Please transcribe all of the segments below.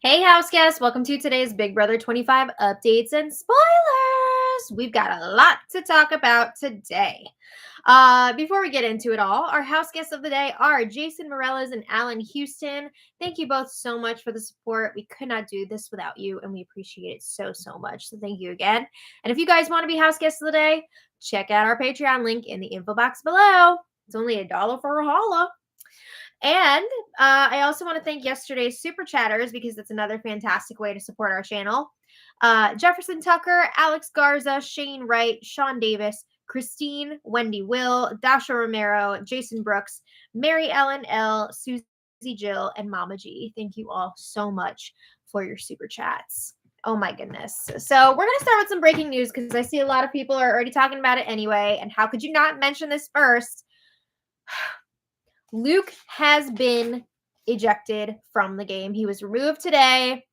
Hey, house guests, welcome to today's Big Brother 25 updates and spoilers. We've got a lot to talk about today. Before we get into it all, our house guests of the day are Jason Morellas and Alan Houston. Thank you both so much for the support. We could not do this without you, and we appreciate it so much. So thank you again. And if you guys want to be house guests of the day, check out our Patreon link in the info box below. It's only $1 for a holla. And I also want to thank yesterday's super chatters because it's another fantastic way to support our channel. Jefferson Tucker, Alex Garza, Shane Wright, Sean Davis, Christine, Wendy Will, Dasha Romero, Jason Brooks, Mary Ellen L, Susie Jill, and Mama G. Thank you all so much for your super chats. Oh my goodness. So we're going to start with some breaking news because I see a lot of people are already talking about it anyway. And how could you not mention this first? Luke has been ejected from the game. He was removed today.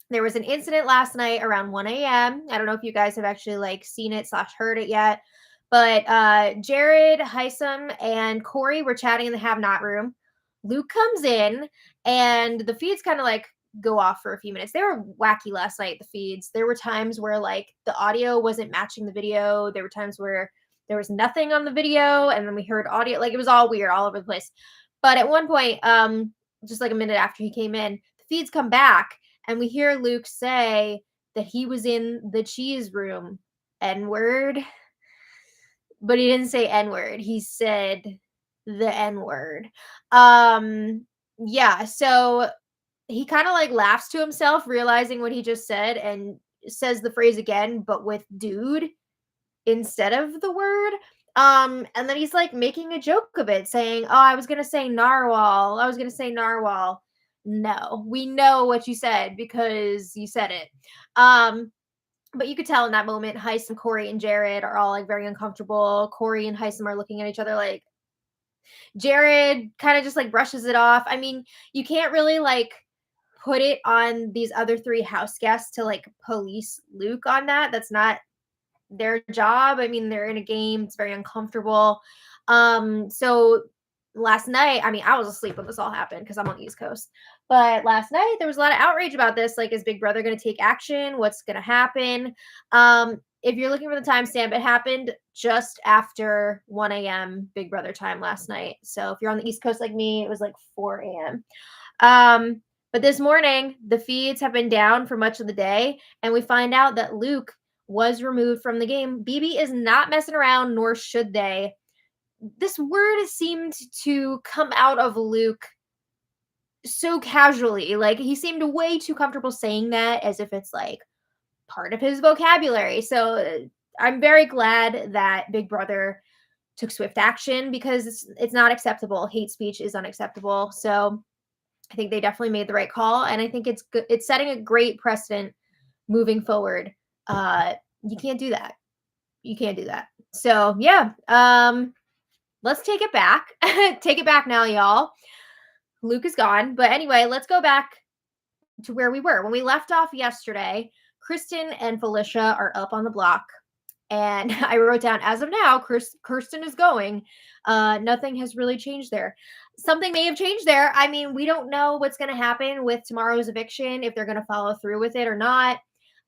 There was an incident last night around 1 a.m. I don't know if you guys have actually seen it / heard it yet, but Jared, Heisem, and Corey were chatting in the have not room. Luke comes in and the feeds kind of go off for a few minutes. They were wacky last night, the feeds. There were times where the audio wasn't matching the video. There were times where there was nothing on the video, and then we heard audio. It was all weird all over the place. But at one point, just a minute after he came in, the feeds come back, and we hear Luke say that he was in the cheese room. N-word. But he didn't say N-word. He said the N-word. Yeah, so he kind of laughs to himself, realizing what he just said, and says the phrase again, but with dude instead of the word. And then he's making a joke of it, saying, "Oh, I was gonna say narwhal. I was gonna say narwhal." No, we know what you said because you said it. But you could tell in that moment, Heisem, Corey, and Jared are all very uncomfortable. Corey and Heisem are looking at each other Jared kind of just brushes it off. I mean, you can't really put it on these other three house guests to police Luke on that. That's not their job. I mean, they're in a game. It's very uncomfortable. So last night, I mean, I was asleep when this all happened because I'm on the East Coast. But last night, there was a lot of outrage about this. Is Big Brother going to take action? What's going to happen? If you're looking for the timestamp, it happened just after 1 a.m. Big Brother time last night. So if you're on the East Coast like me, it was 4 a.m. But this morning, the feeds have been down for much of the day, and we find out that Luke was removed from the game. BB is not messing around, nor should they. This word seemed to come out of Luke so casually. He seemed way too comfortable saying that as if it's part of his vocabulary. So I'm very glad that Big Brother took swift action because it's not acceptable. Hate speech is unacceptable. So I think they definitely made the right call, and I think it's good. It's setting a great precedent moving forward. You can't do that. You can't do that. So yeah, let's take it back. Take it back now, y'all. Luke is gone. But anyway, let's go back to where we were. When we left off yesterday, Kristen and Felicia are up on the block. And I wrote down, as of now, Kirsten is going. Nothing has really changed there. Something may have changed there. I mean, we don't know what's going to happen with tomorrow's eviction, if they're going to follow through with it or not.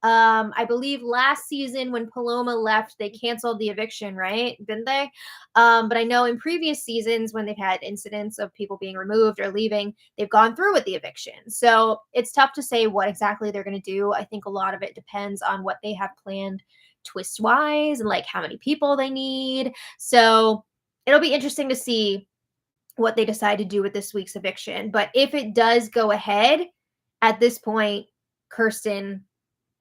I believe last season when Paloma left, they canceled the eviction, right? Didn't they? But I know in previous seasons when they've had incidents of people being removed or leaving, they've gone through with the eviction. So it's tough to say what exactly they're going to do. I think a lot of it depends on what they have planned twist wise and how many people they need. So it'll be interesting to see what they decide to do with this week's eviction. But if it does go ahead, at this point, Kirsten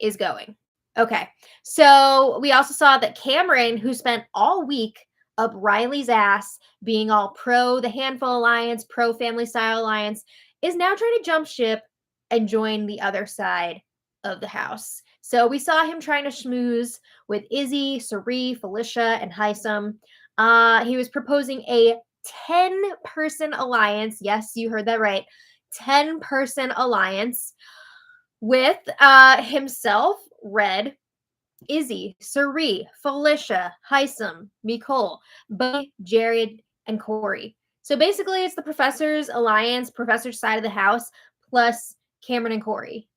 is going. Okay. So we also saw that Cameron, who spent all week up Riley's ass being all pro the Handful Alliance, pro Family Style Alliance, is now trying to jump ship and join the other side of the house. So we saw him trying to schmooze with Izzy, Sari, Felicia, and Heisem. He was proposing a 10-person alliance. Yes, you heard that right. 10-person alliance with himself, Red, Izzy, Sari, Felicia, Heisem, Nicole, Buddy, Jared, and Corey. So basically, it's the Professor's alliance, Professor's side of the house, plus Cameron and Corey.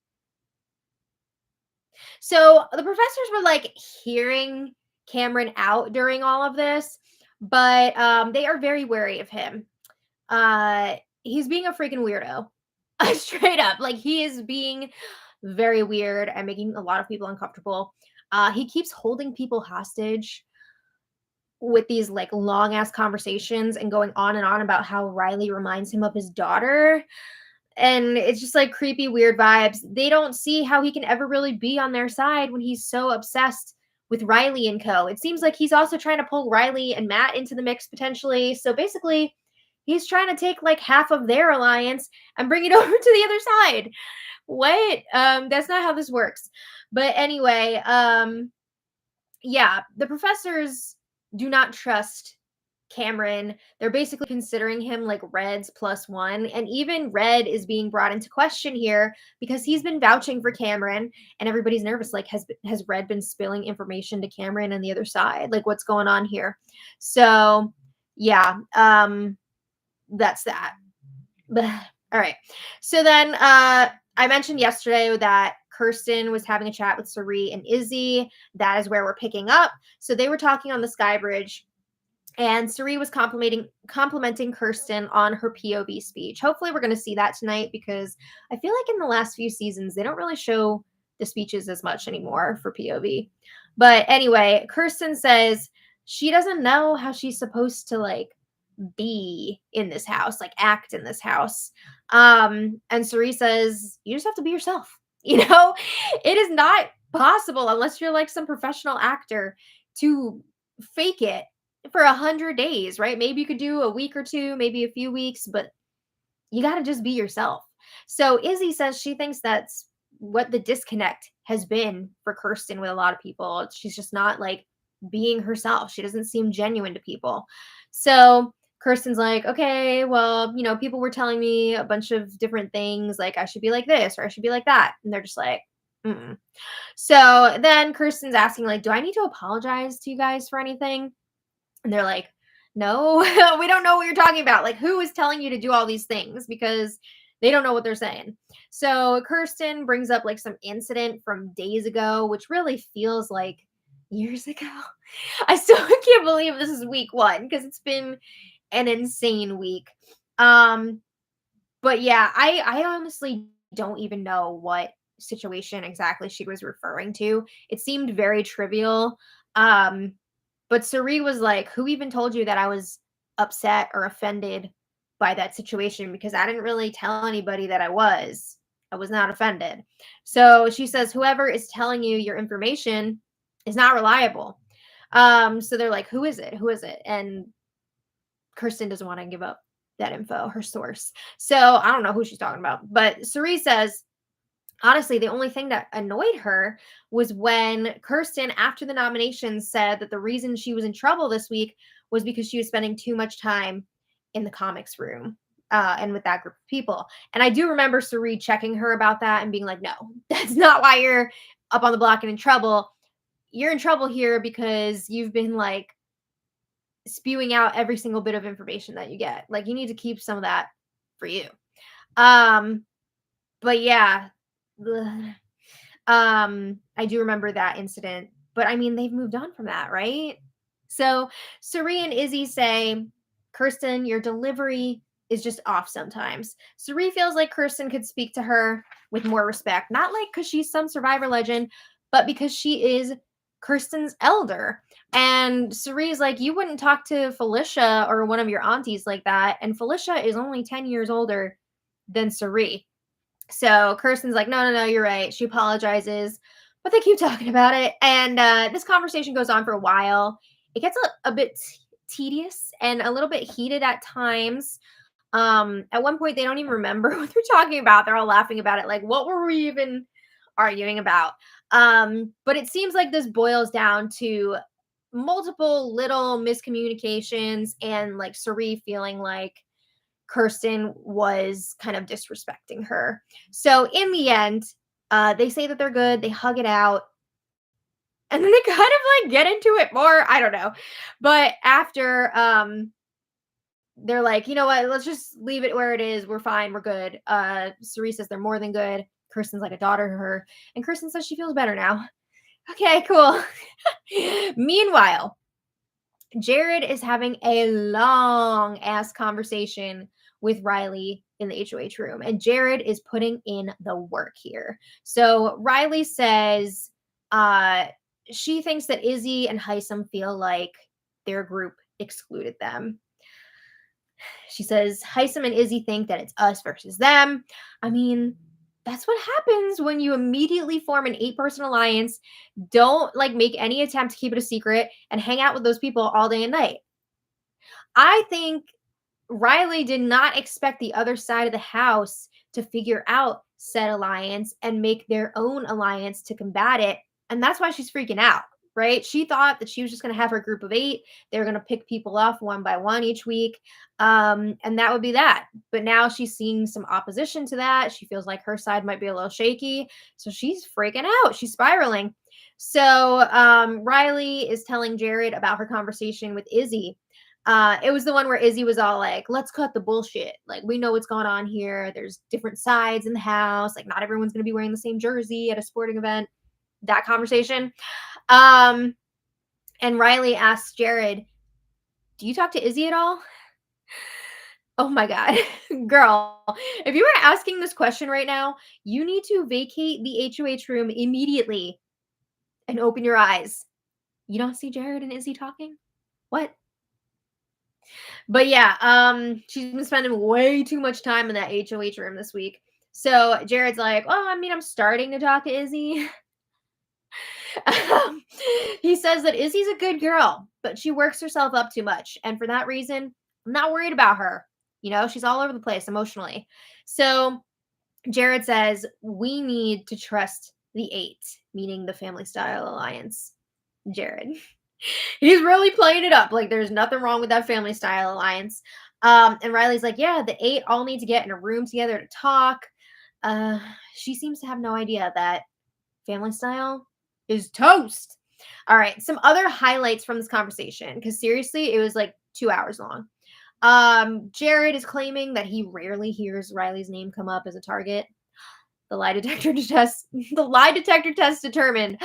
So the professors were like hearing Cameron out during all of this, but they are very wary of him. He's being a freaking weirdo. Straight up. Like he is being very weird and making a lot of people uncomfortable. He keeps holding people hostage with these like long ass conversations and going on and on about how Riley reminds him of his daughter. And it's just like creepy, weird vibes. They don't see how he can ever really be on their side when he's so obsessed with Riley and co. It seems like he's also trying to pull Riley and Matt into the mix potentially. So basically, he's trying to take like half of their alliance and bring it over to the other side. What? That's not how this works. But anyway, yeah, the professors do not trust Cameron. They're basically considering him like Red's plus one. And even Red is being brought into question here because he's been vouching for Cameron and everybody's nervous. Like, has Red been spilling information to Cameron and the other side? Like, what's going on here? So yeah, that's that. All right. So then I mentioned yesterday that Kirsten was having a chat with Sari and Izzy. That is where we're picking up. So they were talking on the Sky Bridge, and Sari was complimenting Kirsten on her POV speech. Hopefully we're going to see that tonight because I feel like in the last few seasons they don't really show the speeches as much anymore for POV. But anyway, Kirsten says she doesn't know how she's supposed to like be in this house, like act in this house. And Sari says, you just have to be yourself. You know, it is not possible unless you're like some professional actor to fake it for 100 days, right? Maybe you could do a week or two, maybe a few weeks, but you got to just be yourself. So Izzy says she thinks that's what the disconnect has been for Kirsten with a lot of people. She's just not like being herself. She doesn't seem genuine to people. So Kirsten's like, okay, well, you know, people were telling me a bunch of different things, like I should be like this or I should be like that. And they're just like, mm. So then Kirsten's asking, like, do I need to apologize to you guys for anything? And they're like, no, we don't know what you're talking about. Like, who is telling you to do all these things? Because they don't know what they're saying. So Kirsten brings up like some incident from days ago, which really feels like years ago. I still can't believe this is week one because it's been an insane week. But yeah, I honestly don't even know what situation exactly she was referring to. It seemed very trivial. But Sari was like, who even told you that I was upset or offended by that situation? Because I didn't really tell anybody that I was. I was not offended. So she says, whoever is telling you your information is not reliable. So they're like, who is it? Who is it? And Kirsten doesn't want to give up that info, her source. So I don't know who she's talking about. But Sari says, honestly, the only thing that annoyed her was when Kirsten, after the nomination, said that the reason she was in trouble this week was because she was spending too much time in the comics room and with that group of people. And I do remember Sari checking her about that and being like, no, that's not why you're up on the block and in trouble. You're in trouble here because you've been like spewing out every single bit of information that you get. Like you need to keep some of that for you. But yeah, I do remember that incident, but I mean, they've moved on from that, right? So Sari and Izzy say, Kirsten, your delivery is just off sometimes. Sari feels like Kirsten could speak to her with more respect, not like because she's some survivor legend, but because she is Kirsten's elder. And Sari's like, you wouldn't talk to Felicia or one of your aunties like that. And Felicia is only 10 years older than Sari. So Kirsten's like, no, you're right. She apologizes, but they keep talking about it. And this conversation goes on for a while. It gets a bit tedious and a little bit heated at times. At one point, they don't even remember what they're talking about. They're all laughing about it. Like, what were we even arguing about? But it seems like this boils down to multiple little miscommunications and like Sari feeling like Kirsten was kind of disrespecting her. So in the end, they say that they're good. They hug it out. And then they kind of like get into it more. I don't know. But after they're like, you know what? Let's just leave it where it is. We're fine. We're good. Cerise says they're more than good. Kirsten's like a daughter to her, and Kirsten says she feels better now. Okay, cool. Meanwhile, Jared is having a long ass conversation with Riley in the HOH room, and Jared is putting in the work here. So Riley says uh, she thinks that Izzy and Heisem feel like their group excluded them. She says Heisem and Izzy think that it's us versus them. I mean, that's what happens when you immediately form an 8-person alliance, don't like make any attempt to keep it a secret, and hang out with those people all day and night. I think Riley did not expect the other side of the house to figure out said alliance and make their own alliance to combat it. And that's why she's freaking out, right? She thought that she was just going to have her group of 8. They were going to pick people off one by one each week. And that would be that. But now she's seeing some opposition to that. She feels like her side might be a little shaky. So she's freaking out. She's spiraling. So Riley is telling Jared about her conversation with Izzy. It was the one where Izzy was all like, let's cut the bullshit. Like, we know what's going on here. There's different sides in the house. Like, not everyone's going to be wearing the same jersey at a sporting event. That conversation. And Riley asks Jared, do you talk to Izzy at all? Oh my God. Girl, if you are asking this question right now, you need to vacate the HOH room immediately and open your eyes. You don't see Jared and Izzy talking? What? But yeah, she's been spending way too much time in that HOH room this week. So Jared's like, oh, I mean, I'm starting to talk to Izzy. He says that Izzy's a good girl, but she works herself up too much. And for that reason, I'm not worried about her. You know, she's all over the place emotionally. So Jared says, we need to trust the 8, meaning the family style alliance. Jared. He's really playing it up. Like, there's nothing wrong with that family style alliance. And Riley's like, yeah, the 8 all need to get in a room together to talk. She seems to have no idea that family style is toast. All right, some other highlights from this conversation, because seriously, it was like 2 hours long. Jared is claiming that he rarely hears Riley's name come up as a target. The lie detector test determined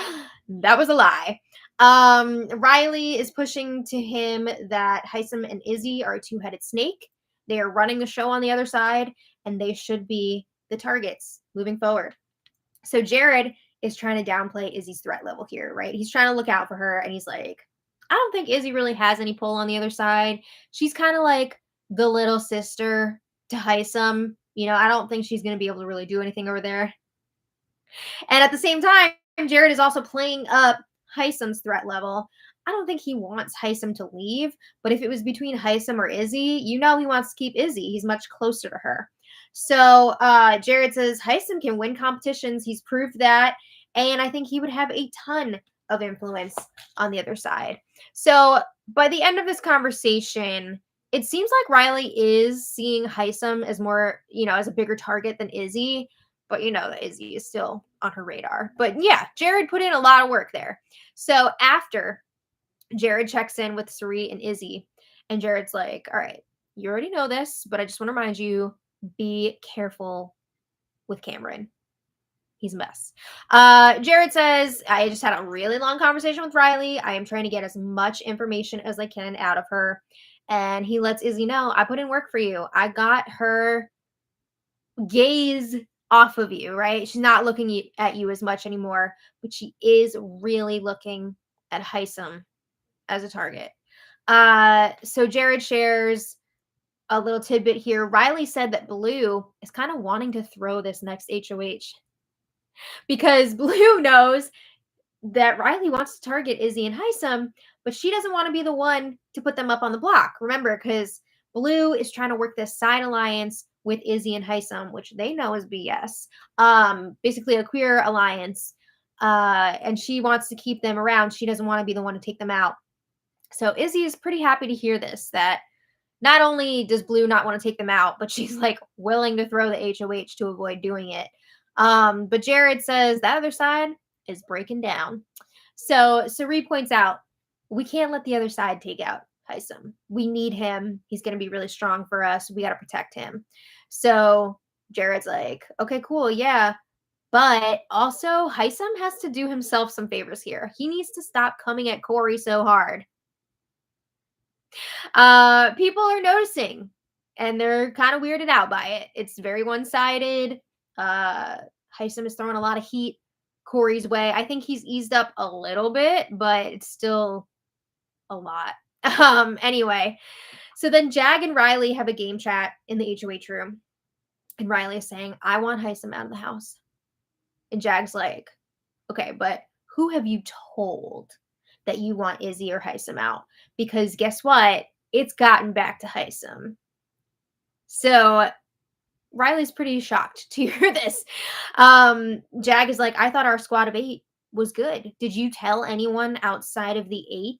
that was a lie. Riley is pushing to him that Heisem and Izzy are a 2-headed snake. They are running the show on the other side, and they should be the targets moving forward. So Jared is trying to downplay Izzy's threat level here, right? He's trying to look out for her, and he's like, I don't think Izzy really has any pull on the other side. She's kind of like the little sister to Heisem. You know, I don't think she's going to be able to really do anything over there. And at the same time, Jared is also playing up Heisem's threat level. I don't think he wants Heisem to leave, but if it was between Heisem or Izzy, you know he wants to keep Izzy. He's much closer to her. So Jared says Heisem can win competitions. He's proved that. And I think he would have a ton of influence on the other side. So by the end of this conversation, it seems like Riley is seeing Heisem as more, you know, as a bigger target than Izzy. But you know that Izzy is still on her radar. But yeah, Jared put in a lot of work there. So after Jared checks in with Sari and Izzy, and Jared's like, all right, you already know this, but I just want to remind you, be careful with Cameron. He's a mess. Jared says, I just had a really long conversation with Riley. I am trying to get as much information as I can out of her. And he lets Izzy know, I put in work for you. I got her gaze off of you, right? She's not looking at you as much anymore, but she is really looking at Heisem as a target. So Jared shares a little tidbit here. Riley said that Blue is kind of wanting to throw this next HOH because Blue knows that Riley wants to target Izzy and Heisem, but she doesn't want to be the one to put them up on the block. Remember, because Blue is trying to work this side alliance with Izzy and Heisem, which they know is BS. Basically a queer alliance. And she wants to keep them around. She doesn't want to be the one to take them out. So Izzy is pretty happy to hear this, that not only does Blue not want to take them out, but she's like willing to throw the HOH to avoid doing it. But Jared says that other side is breaking down. So Sari points out, we can't let the other side take out Hisam. We need him. He's going to be really strong for us. We got to protect him. So Jared's like, okay, cool. Yeah. But also, Hisam has to do himself some favors here. He needs to stop coming at Corey so hard. People are noticing and they're kind of weirded out by it. It's very one-sided. Uh, Hisam is throwing a lot of heat Corey's way. I think he's eased up a little bit, but it's still a lot. Anyway, so then Jag and Riley have a game chat in the HOH room. And Riley is saying, I want Hisam out of the house. And Jag's like, okay, but who have you told that you want Izzy or Hisam out? Because guess what? It's gotten back to Hisam. So Riley's pretty shocked to hear this. Jag is like, I thought our squad of 8 was good. Did you tell anyone outside of the 8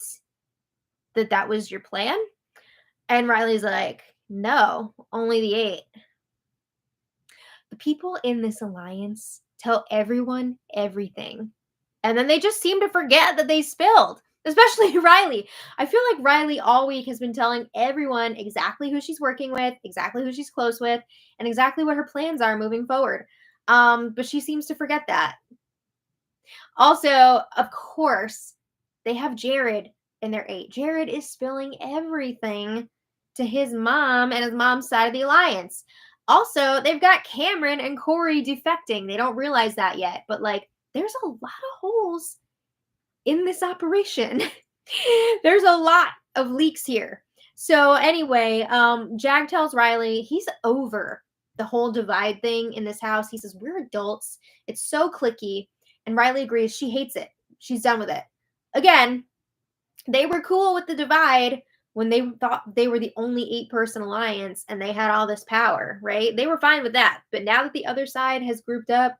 that that was your plan? And Riley's like, no, only the 8. The people in this alliance tell everyone everything. And then they just seem to forget that they spilled, especially Riley. I feel like Riley all week has been telling everyone exactly who she's working with, exactly who she's close with, and exactly what her plans are moving forward. But she seems to forget that. Also, of course, they have Jared in their 8. Jared is spilling everything to his mom and his mom's side of the alliance. Also, they've got Cameron and Corey defecting. They don't realize that yet, but like, there's a lot of holes in this operation. There's a lot of leaks here. So anyway, Jag tells Riley he's over the whole divide thing in this house. He says, we're adults. It's so cliquey. And Riley agrees. She hates it. She's done with it. Again, they were cool with the divide when they thought they were the only 8-person alliance and they had all this power, right? They were fine with that. But now that the other side has grouped up,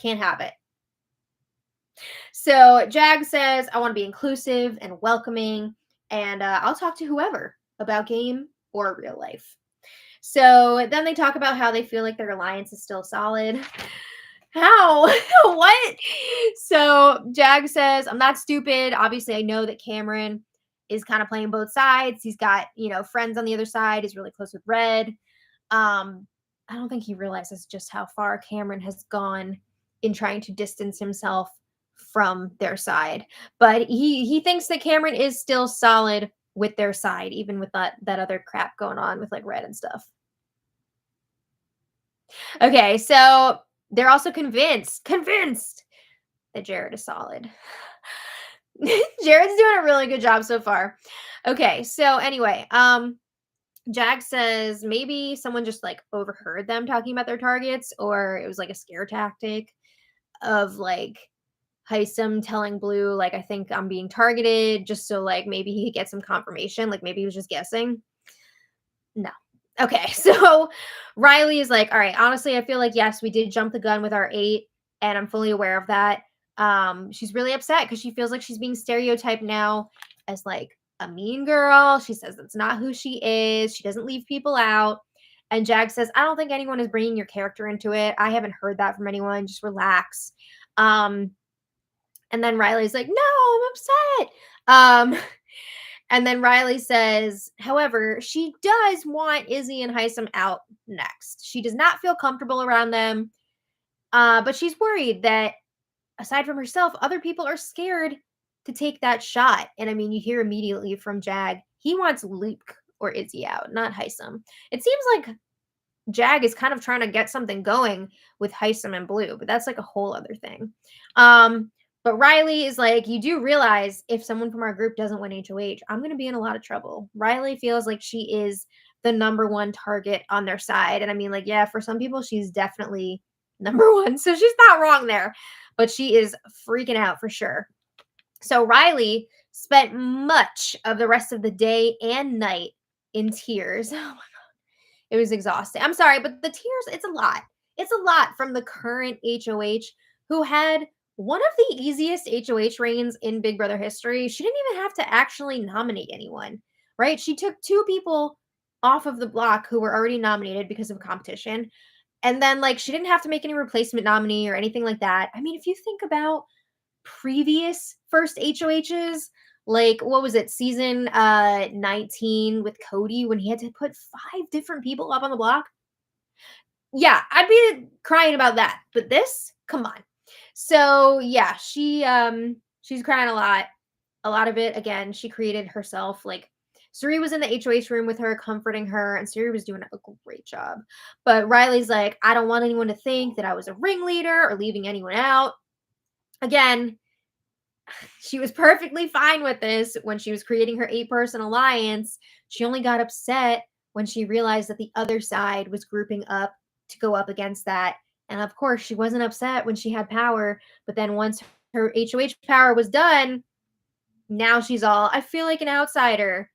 can't have it. So Jag says, I want to be inclusive and welcoming, and I'll talk to whoever about game or real life. So then they talk about how they feel like their alliance is still solid. How? What? So Jag says, I'm not stupid. Obviously, I know that Cameron is kind of playing both sides. He's got, friends on the other side. He's really close with Red. I don't think he realizes just how far Cameron has gone in trying to distance himself from their side. But he thinks that Cameron is still solid with their side, even with that other crap going on with like Red and stuff. Okay, so they're also convinced that Jared is solid. Jared's doing a really good job so far. Okay, so anyway, Jag says maybe someone just like overheard them talking about their targets, or it was like a scare tactic of like Hisam telling Blue, like, I think I'm being targeted, just so like maybe he could get some confirmation. Like maybe he was just guessing. No. Okay, so Riley is like, all right, honestly, I feel like, yes, we did jump the gun with our 8, and I'm fully aware of that. She's really upset because she feels like she's being stereotyped now as like a mean girl. She says that's not who she is. She doesn't leave people out. And Jag says, I don't think anyone is bringing your character into it. I haven't heard that from anyone. Just relax. And then Riley's like, no, I'm upset. And then Riley says, however, she does want Izzy and Hisam out next. She does not feel comfortable around them, but she's worried that aside from herself, other people are scared to take that shot. And I mean, you hear immediately from Jag, he wants Luke or Izzy out, not Hisam. It seems like Jag is kind of trying to get something going with Hisam and Blue, but that's like a whole other thing. But Riley is like, you do realize if someone from our group doesn't win HOH, I'm going to be in a lot of trouble. Riley feels like she is the number one target on their side. And I mean, like, yeah, for some people, she's definitely number one. So she's not wrong there, but she is freaking out for sure. So Riley spent much of the rest of the day and night in tears. Oh my God. It was exhausting. I'm sorry, but the tears, it's a lot. It's a lot from the current HOH who had one of the easiest HOH reigns in Big Brother history. She didn't even have to actually nominate anyone, right? She took 2 people off of the block who were already nominated because of competition. And then, like, she didn't have to make any replacement nominee or anything like that. I mean, if you think about previous first HOHs, Like, what was it? Season 19 with Cody when he had to put 5 different people up on the block? Yeah, I'd be crying about that. But this, come on. So, yeah, she's crying a lot. A lot of it, again, she created herself. Like, Suri was in the HOH room with her, comforting her, and Suri was doing a great job. But Riley's like, I don't want anyone to think that I was a ringleader or leaving anyone out. Again, she was perfectly fine with this when she was creating her 8-person alliance. She only got upset when she realized that the other side was grouping up to go up against that. And of course, she wasn't upset when she had power. But then once her HOH power was done, now she's all, I feel like an outsider.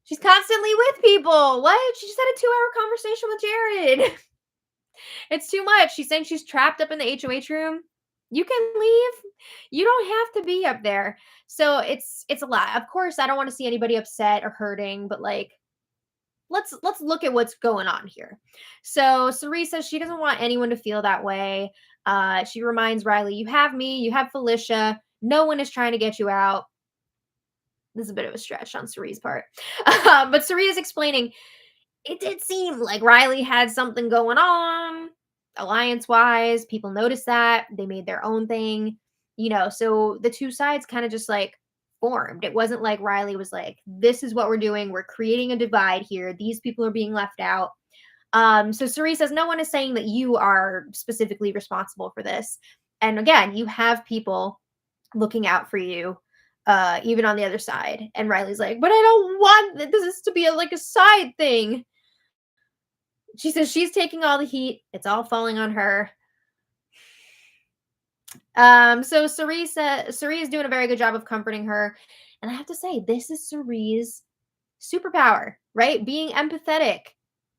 She's constantly with people. What? She just had a 2-hour conversation with Jared. It's too much. She's saying she's trapped up in the HOH room. You can leave. You don't have to be up there. So it's a lot. Of course, I don't want to see anybody upset or hurting, but like let's look at what's going on here. So Cerise says she doesn't want anyone to feel that way. She reminds Riley, you have me, you have Felicia. No one is trying to get you out. This is a bit of a stretch on Cerise's part. But Cerise is explaining it did seem like Riley had something going on alliance wise. People noticed that. They made their own thing, so the two sides kind of just like formed. It wasn't like Riley was like, this is what we're doing. We're creating a divide here. These people are being left out. So Cerise says, no one is saying that you are specifically responsible for this. And again, you have people looking out for you, even on the other side. And Riley's like, but I don't want this to be like a side thing. She says she's taking all the heat. It's all falling on her. So Cerise is doing a very good job of comforting her. And I have to say, this is Cerise's superpower, right? Being empathetic,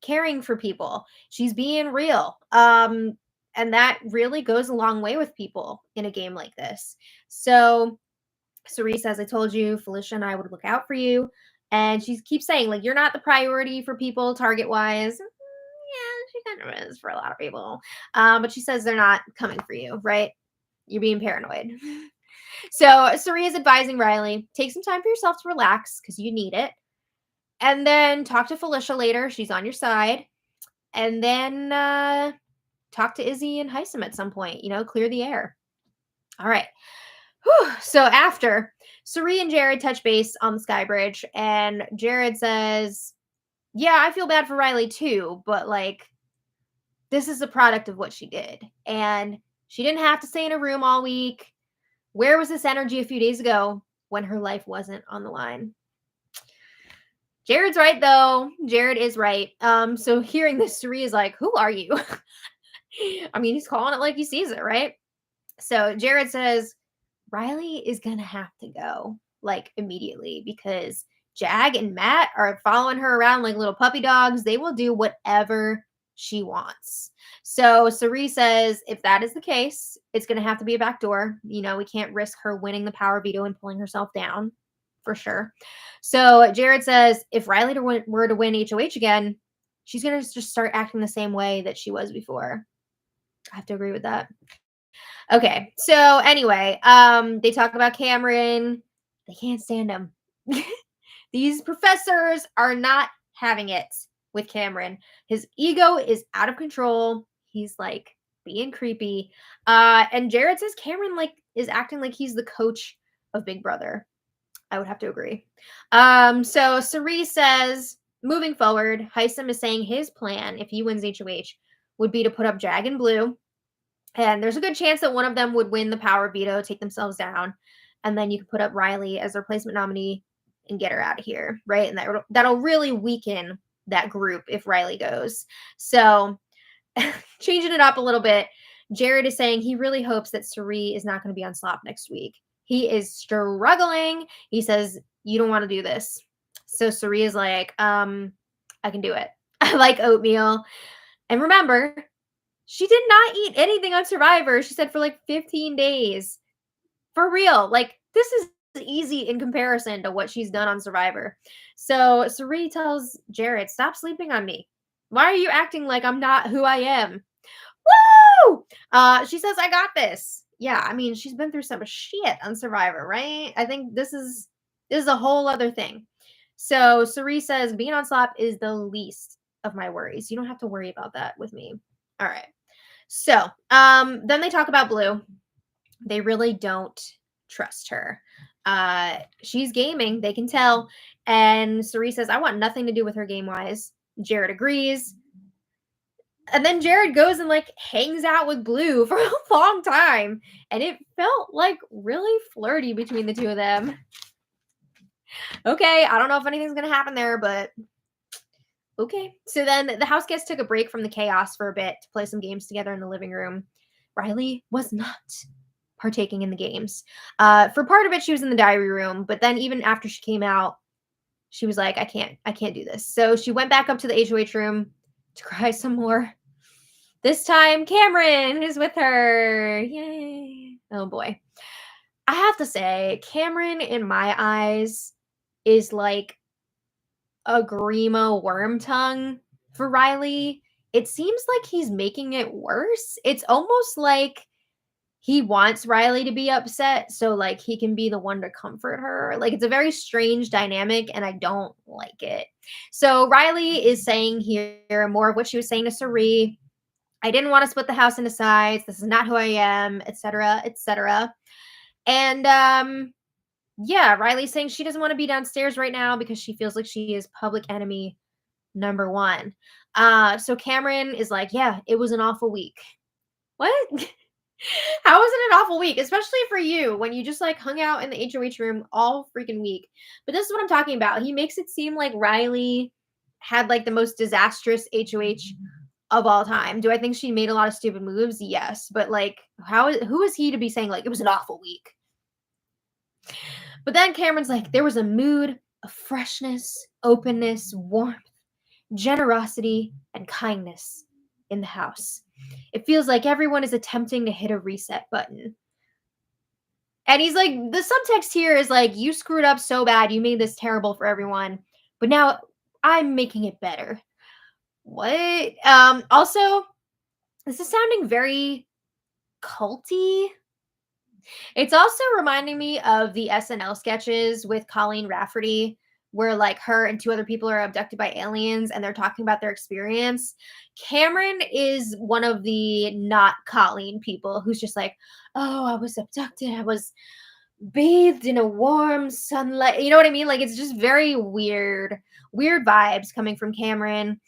caring for people. She's being real. And that really goes a long way with people in a game like this. So Cerise says, I told you, Felicia and I would look out for you. And she keeps saying, like, you're not the priority for people target-wise. Yeah, she kind of is for a lot of people. But she says they're not coming for you, right? You're being paranoid. So Cerise is advising Riley, take some time for yourself to relax because you need it. And then talk to Felicia later. She's on your side. And then talk to Izzy and Heisem at some point, clear the air. All right. Whew. So after, Cerise and Jared touch base on the Sky Bridge, and Jared says, yeah, I feel bad for Riley too, but like, this is a product of what she did. And she didn't have to stay in a room all week. Where was this energy a few days ago when her life wasn't on the line? Jared's right, though. Jared is right. So hearing this, Cerise is like, who are you? I mean, he's calling it like he sees it, right? So Jared says, Riley is going to have to go, like, immediately, because Jag and Matt are following her around like little puppy dogs. They will do whatever she wants. So Cerise says, if that is the case, it's going to have to be a backdoor. We can't risk her winning the power veto and pulling herself down, for sure. So Jared says, if Riley were to win HOH again, she's going to just start acting the same way that she was before. I have to agree with that. Okay, so anyway, they talk about Cameron. They can't stand him. These professors are not having it with Cameron. His ego is out of control. He's like being creepy. And Jared says Cameron like is acting like he's the coach of Big Brother. I would have to agree. So Cerise says, moving forward, Heisem is saying his plan, if he wins HOH, would be to put up Jag and Blue. And there's a good chance that one of them would win the power veto, take themselves down. And then you could put up Riley as a replacement nominee and get her out of here, right? And that'll really weaken that group if Riley goes. So changing it up a little bit, Jared is saying he really hopes that Cerise is not going to be on Slop next week. He is struggling. He says, you don't want to do this. So Cerise is like, I can do it. I like oatmeal. And remember, she did not eat anything on Survivor. She said for like 15 days. For real. Like, this is easy in comparison to what she's done on Survivor. So Cerise tells Jared, stop sleeping on me. Why are you acting like I'm not who I am? Woo! She says, I got this. Yeah, I mean, she's been through some shit on Survivor, right? I think this is This is a whole other thing. So Cerie says, being on slop is the least of my worries. You don't have to worry about that with me. All right. So, then they talk about Blue. They really don't trust her. She's gaming, they can tell. And Cerie says, I want nothing to do with her game wise. Jared agrees. And then Jared goes and like hangs out with Blue for a long time. And it felt like really flirty between the two of them. Okay, I don't know if anything's gonna happen there, but okay. So then the house guests took a break from the chaos for a bit to play some games together in the living room. Riley was not partaking in the games. For part of it, she was in the diary room, but then even after she came out, she was like, I can't do this. So she went back up to the HOH room to cry some more. This time, Cameron is with her. Yay. Oh boy. I have to say, Cameron, in my eyes, is like a Grima worm tongue for Riley. It seems like he's making it worse. It's almost like he wants Riley to be upset so like he can be the one to comfort her. Like it's a very strange dynamic and I don't like it. So Riley is saying here more of what she was saying to Cerie. I didn't want to split the house into sides. This is not who I am, etc., etc. And yeah, Riley's saying she doesn't want to be downstairs right now because she feels like she is public enemy number one. So Cameron is like, yeah, it was an awful week. What? How was it an awful week? Especially for you when you just like hung out in the HOH room all freaking week. But this is what I'm talking about. He makes it seem like Riley had like the most disastrous HOH of all time. Do I think she made a lot of stupid moves? Yes. But like, who is he to be saying like it was an awful week? But then Cameron's like, there was a mood of freshness, openness, warmth, generosity, and kindness in the house. It feels like everyone is attempting to hit a reset button. And he's like, the subtext here is like, you screwed up so bad, you made this terrible for everyone, but now I'm making it better. What? Also, this is sounding very culty. It's also reminding me of the SNL sketches with Colleen Rafferty, where like her and two other people are abducted by aliens and they're talking about their experience. Cameron is one of the not Colleen people who's just like, oh, I was abducted. I was bathed in a warm sunlight. You know what I mean? Like it's just very weird vibes coming from Cameron.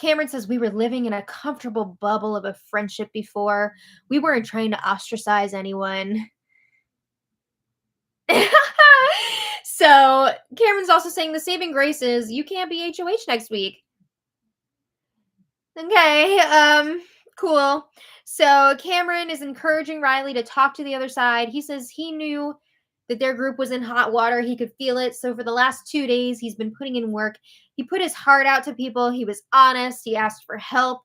Cameron says we were living in a comfortable bubble of a friendship before. We weren't trying to ostracize anyone. So Cameron's also saying the saving grace is you can't be HOH next week. Okay, cool. So Cameron is encouraging Riley to talk to the other side. He says he knew that their group was in hot water. He could feel it. So for the last 2 days, he's been putting in work. He put his heart out to people. He was honest. He asked for help.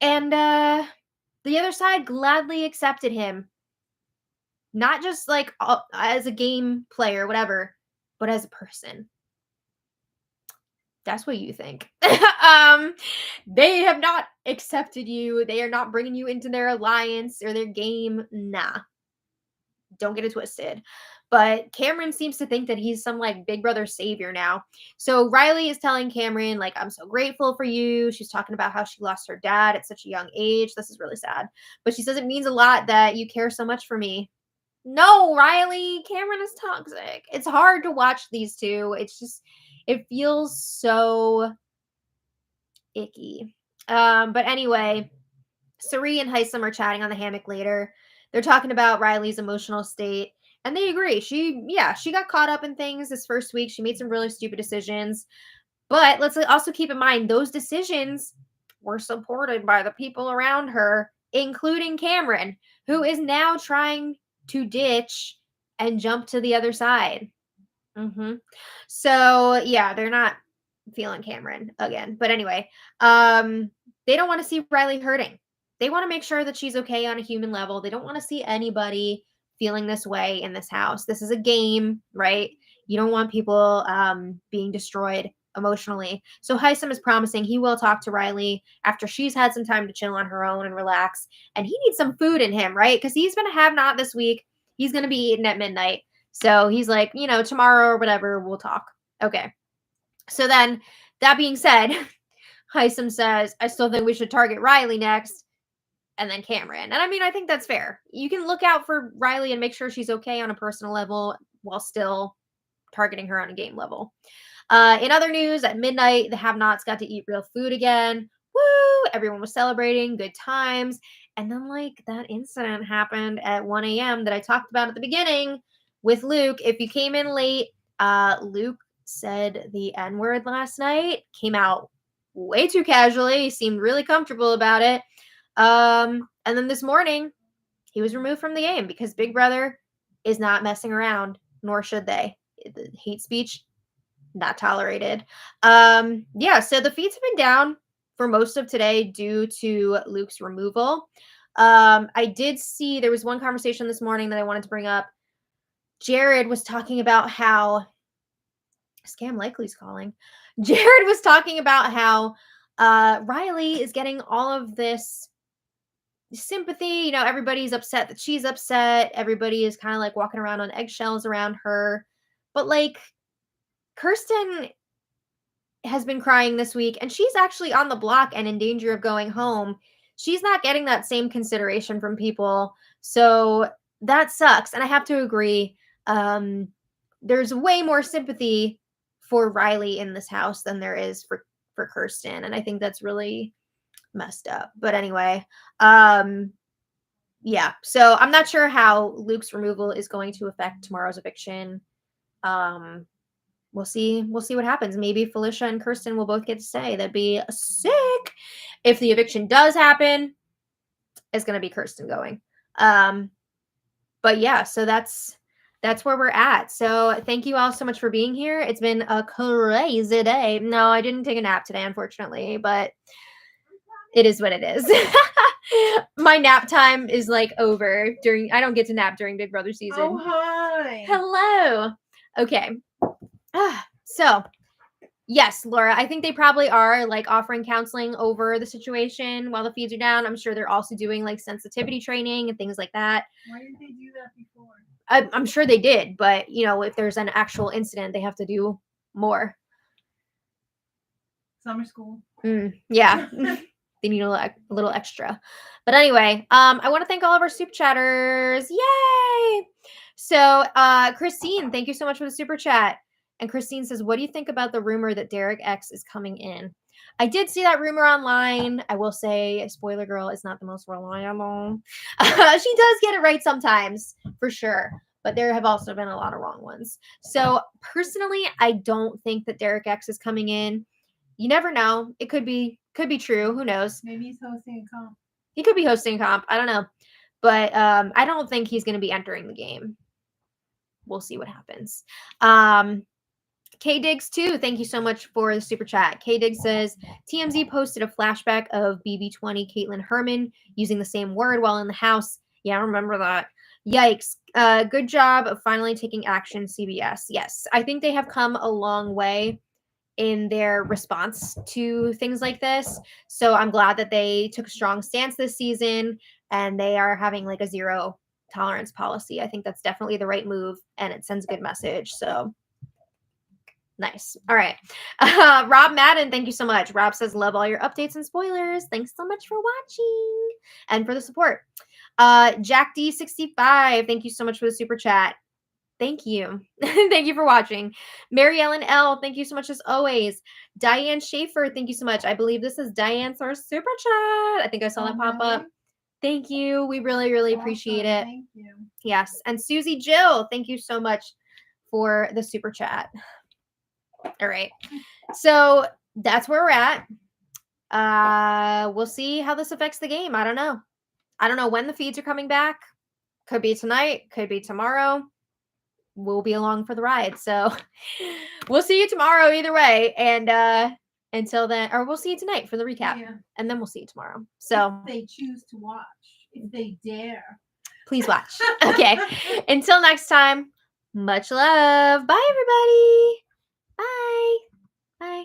And the other side gladly accepted him. Not just like as a game player, whatever, but as a person. That's what you think. They have not accepted you. They are not bringing you into their alliance or their game. Nah. Don't get it twisted. But Cameron seems to think that he's some like big brother savior now. So Riley is telling Cameron, like, I'm so grateful for you. She's talking about how she lost her dad at such a young age. This is really sad. But she says it means a lot that you care so much for me. No, Riley, Cameron is toxic. It's hard to watch these two. It's just, it feels so icky. But anyway, Cerie and Heisem are chatting on the hammock later. They're talking about Riley's emotional state, and they agree. She got caught up in things this first week. She made some really stupid decisions. But let's also keep in mind those decisions were supported by the people around her, including Cameron, who is now trying to ditch and jump to the other side. So yeah, they're not feeling Cameron again. But anyway, they don't want to see Riley hurting. They want to make sure that she's okay on a human level. They don't want to see anybody feeling this way in this house. This is a game, right? You don't want people being destroyed emotionally. So Heisem is promising he will talk to Riley after she's had some time to chill on her own and relax. And he needs some food in him, right? Because he's been a have-not this week. He's going to be eating at midnight. So he's like, tomorrow or whatever, we'll talk. Okay. So then, that being said, Heisem says, I still think we should target Riley next. And then Cameron. And I mean, I think that's fair. You can look out for Riley and make sure she's okay on a personal level while still targeting her on a game level. In other news, at midnight, the have-nots got to eat real food again. Woo! Everyone was celebrating, good times. And then, that incident happened at 1 a.m. that I talked about at the beginning with Luke. If you came in late, Luke said the N-word last night, came out way too casually. He seemed really comfortable about it. And then this morning, he was removed from the game because Big Brother is not messing around, nor should they. The hate speech, not tolerated. So the feeds have been down for most of today due to Luke's removal. I did see there was one conversation this morning that I wanted to bring up. Jared was talking about how Scam Likely's calling. Jared was talking about how Riley is getting all of this sympathy. Everybody's upset that she's upset. Everybody is kind of walking around on eggshells around her. But Kirsten has been crying this week, and she's actually on the block and in danger of going home. She's not getting that same consideration from people. So that sucks. And I have to agree. There's way more sympathy for Riley in this house than there is for Kirsten. And I think that's really messed up. But anyway, yeah. So I'm not sure how Luke's removal is going to affect tomorrow's eviction. We'll see what happens. Maybe Felicia and Kirsten will both get to stay. That'd be sick. If the eviction does happen, it's going to be Kirsten going. But yeah, so that's where we're at. So thank you all so much for being here. It's been a crazy day. No, I didn't take a nap today, unfortunately, but it is what it is. My nap time is over I don't get to nap during Big Brother season. Oh, hi. Hello. Okay. So, yes, Laura, I think they probably are offering counseling over the situation while the feeds are down. I'm sure they're also doing sensitivity training and things like that. Why didn't they do that before? I'm sure they did, but if there's an actual incident, they have to do more. Summer school. Yeah. They need a little extra. But anyway, I want to thank all of our super chatters. Yay! So, Christine, thank you so much for the super chat. And Christine says, what do you think about the rumor that Derek X is coming in? I did see that rumor online. I will say, Spoiler Girl is not the most reliable. She does get it right sometimes, for sure. But there have also been a lot of wrong ones. So, personally, I don't think that Derek X is coming in. You never know. It could be true. Who knows? Maybe he's hosting a comp. He could be hosting a comp. I don't know. But I don't think he's going to be entering the game. We'll see what happens. K-Diggs too, thank you so much for the super chat. K-Diggs says, TMZ posted a flashback of BB20 Caitlin Herman using the same word while in the house. Yeah, I remember that. Yikes. Good job of finally taking action, CBS. Yes, I think they have come a long way in their response to things like this. So I'm glad that they took a strong stance this season and they are having a zero tolerance policy. I think that's definitely the right move and it sends a good message. So nice. All right. Rob Madden, thank you so much. Rob says, love all your updates and spoilers. Thanks so much for watching and for the support. Jack D65, thank you so much for the super chat. Thank you. Thank you for watching. Mary Ellen L, thank you so much as always. Diane Schaefer, thank you so much. I believe this is Diane's our super chat. I think I saw that pop up. Thank you. We really, really appreciate it. Thank you. Yes. And Susie Jill, thank you so much for the super chat. All right. So that's where we're at. We'll see how this affects the game. I don't know. I don't know when the feeds are coming back. Could be tonight. Could be tomorrow. We'll be along for the ride. So we'll see you tomorrow either way. And until then, or we'll see you tonight for the recap. Yeah. And then we'll see you tomorrow. So if they choose to watch, if they dare. Please watch. Okay. Until next time, much love. Bye, everybody. Bye. Bye.